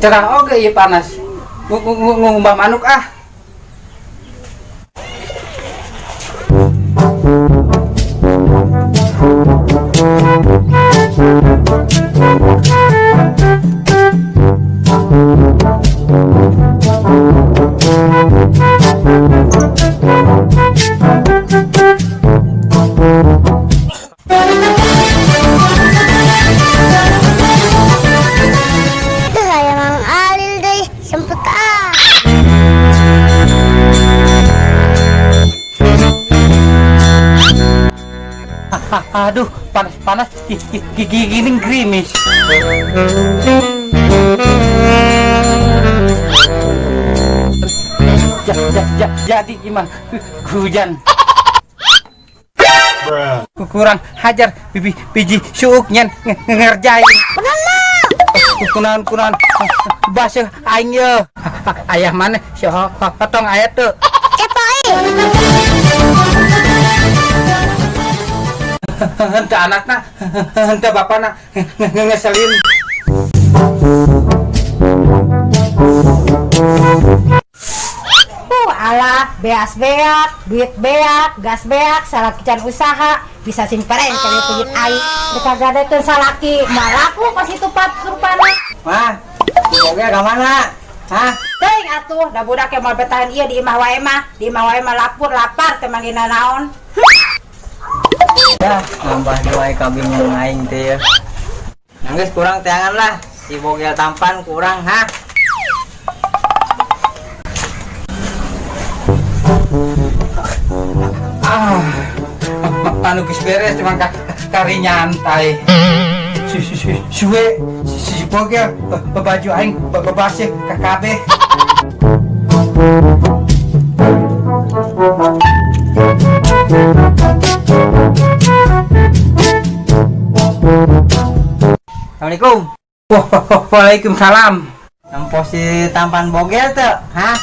Cerah oke ya panas. Ngumbah manuk ah. Aduh, panas, gini gerimis. Jadi gimana? Hujan. Kurang hajar biji suuknya ngerjain. Kunaon bahasa aing ye. Ayah mana? Si potong ayat tuh. Hente anakna, hente bapakna ngeselin. Alah, beas-beak, duit beak, gas beak, salakican usaha, bisa simperen kali pijit air. Kagak ada tuh salaki, malaku pas itu pat rupana. Mah, moga ke mana? Hah? Teuing atuh, da budak yang mau bertahan ieu di imah wae mah, di imah wae mah lapar teh manggina naon. Ya, nambah dua kabin yang aing teh ya. Nangis kurang teangan lah, si bogel tampan kurang ha. Anu geus beres cuma kari nyantai. Si bogel baju aing babasih ka kabeh. Assalamualaikum. Waalaikumsalam. Nampo si tampan bogel tuh, hah?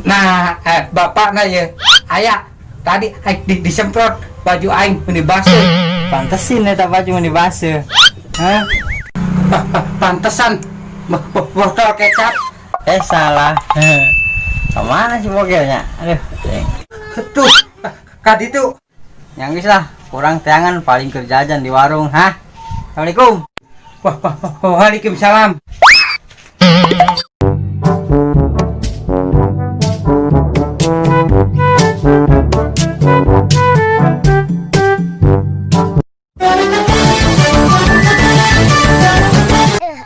Nah, bapak na ya, ayah tadi disemprot baju aing meni baseuh. Pantesin eta baju meni baseuh. Hah? Pantesan botol kecap. Salah. Kemana si bogelnya? Aduh, tuh, kadi tuh. Yang bisa kurang teangan paling kerjaan di warung, hah? Assalamualaikum. Waalaikumsalam.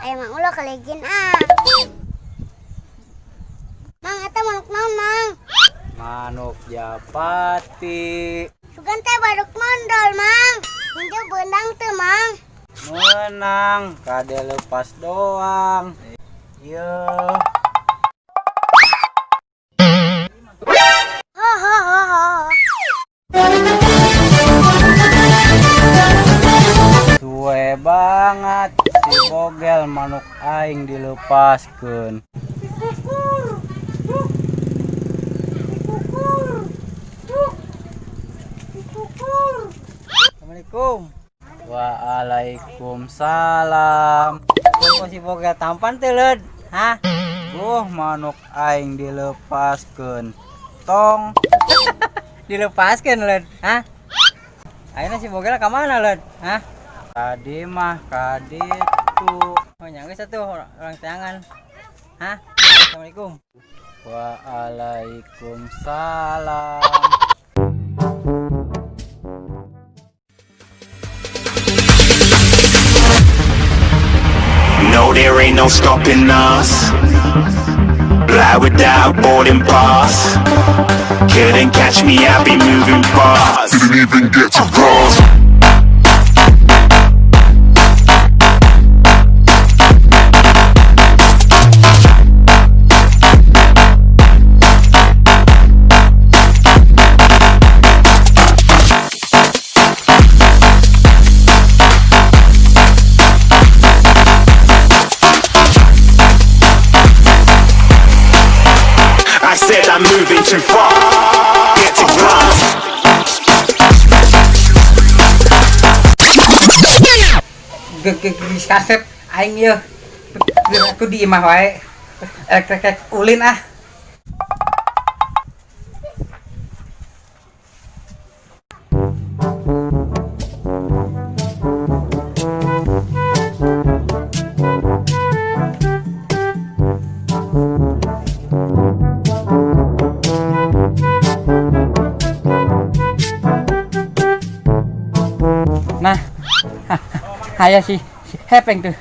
Emang ulah kalegin ah. Mang, eta manuk naon, Mang? Manuk Japati. Sugan teh baduk mondol, Mang. Munjul beunang teu, Mang. Menang, kade lepas doang. Iya. Ho ho ho ho. Suwe banget si bogel manuk aing dilepaskeun. Assalamualaikum. Waalaikumsalam. Kok si bogel tampan teh leud? Hah? Manuk aing dilepaskeun. Tong. Dilepaskeun leud, hah? Ayeuna si bogel ka mana leud? Hah? Tadi mah kaditu. Oh nyanggeus atuh orang teangan. Hah? Assalamualaikum. Waalaikumsalam. No, there ain't no stopping us. Fly without boarding pass. Couldn't catch me, I be moving fast. Didn't even get to cross. I said I'm moving too far. Get to class. geus kasep aing ieu. Aku di imah wae. Rek ulin ah. Nah, aya si Hepeng tuh.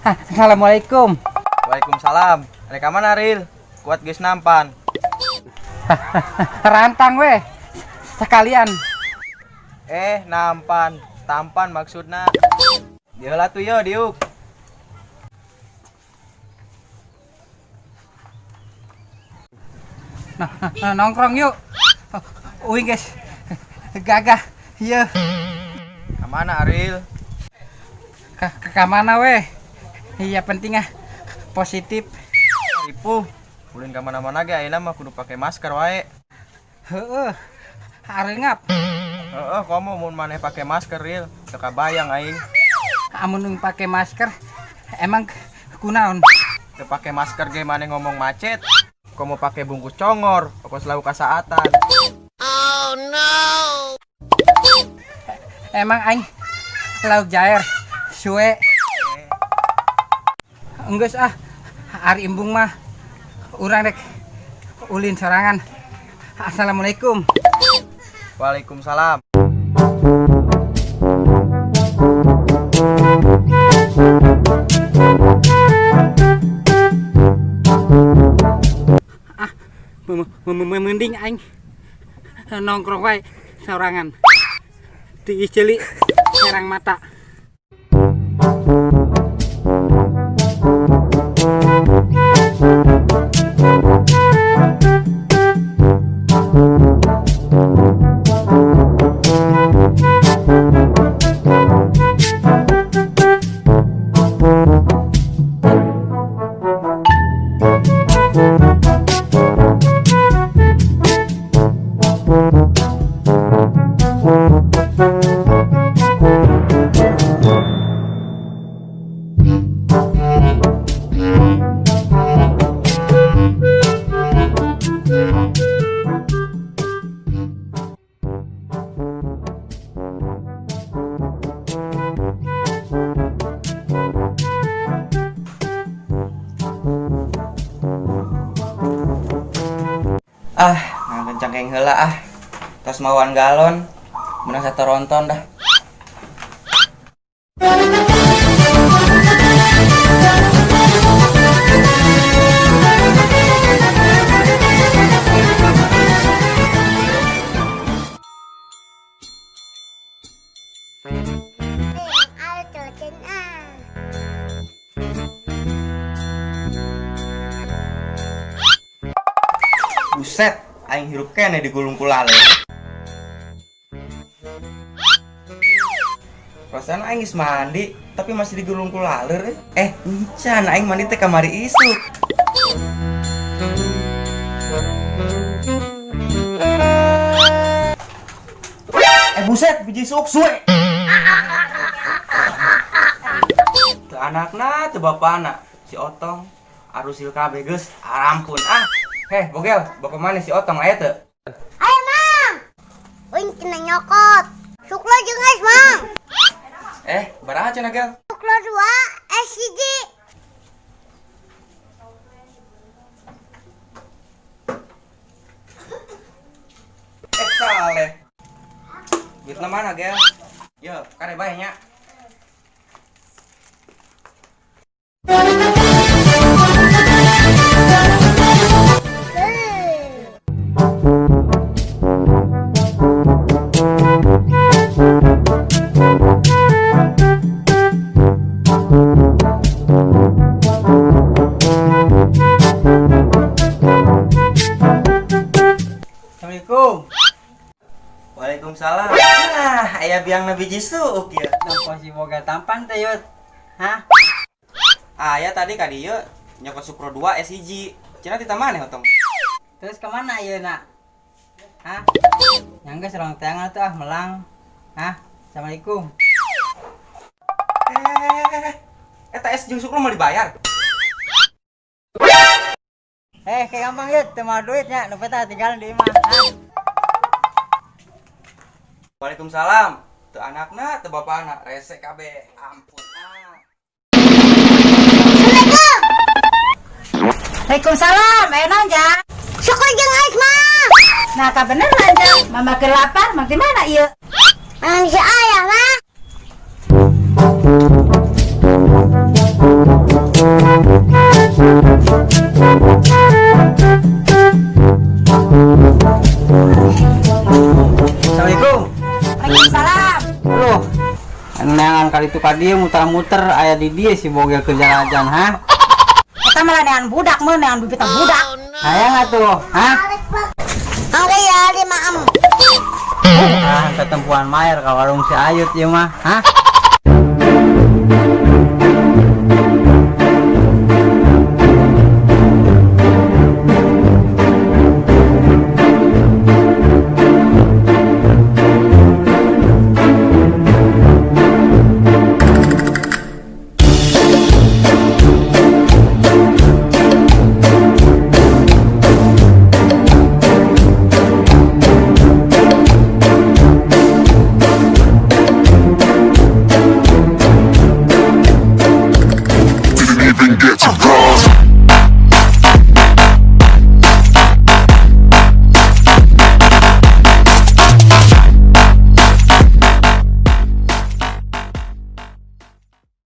Assalamualaikum. Waalaikumsalam. Reka mana Ril? Kuat geus nampan. Rantang weh. Sekalian. Nampan. Tampan maksudna. Dieulah tuh yo diuk. Nah, nongkrong yuk. Uing guys. Gagah. Iya. Kamana Aril? Ke mana weh? Iya penting ah. Positif. Ripuh. Ulin ka mana-mana ge ayeuna mah kudu pake masker wae. Heeh. Areungap. Komo mun maneh pake masker Ril. Teu kabayang aing. Amun pake masker emang kunaon? Teu pake masker ge maneh ngomong macet. Komo pake bungkus congor, pokos lau kasaatan. Emang aing lauk jair suwe. Enggeus ah. Ari embung mah urang rek ulin sorangan. Assalamualaikum. Waalaikumsalam. Mending aing nongkrong wae sorangan. Ti ceuli serang mata. Kencang keng heula ah. Tos mawan galon. Menang satoronton dah. Ayo cocen ah. Buset, aing hirup kene di gulung kulale. Perasaan aing geus mandi, tapi masih di gulung kulale. Encan aing mandi teh kamari isuk. Buset, biji suuk suwe. Teu anakna, teu bapana, si Otong arusil kabeh geus arampun ah. Bogel, bapak mana si Otong aya teu? Ayo mang. Uing kena nyokot. Suklo jeung es mang. Baraha cenah gel? Suklo 2, es hiji. Saleh. Duitna mana gel? Yo, kare bae nya. Assalamualaikum. Waalaikumsalam. Aya biangna biji suuk ya. Nampo si boga tampan teh yut. Hah? Aya tadi ka dieu nyokot Sukro 2 es hiji. Cenah di maneh Otong. Terus kemana ayeuna? Hah? Nyangga serong tangan tuh ah melang. Hah? Assalamualaikum. Eta es jeung Sukro mau dibayar. Kayak gampang ya, tema duitnya, nu peta tinggal di imah. Waalaikumsalam. Teu anakna, teu bapakna, rese kabeh. Ampun. Waalaikumsalam, enak ja. Syukur jeung ais mah. Nah, beneran ja. Mama keur lapar, mang di mana ieu? Mang si ayah mah. Assalamualaikum. Waalaikumsalam. Loh, neangan kali itu kadieu muter-muter aya di dieu si boga kerja ajan, ha? Eta malah nean budak mah, nean bibitna budak. Hayang atuh, ha? Angge ya di maem. Ah, ketempuan Mayer ka warung si Ayut ieu mah, ha? Didn't even get to cross.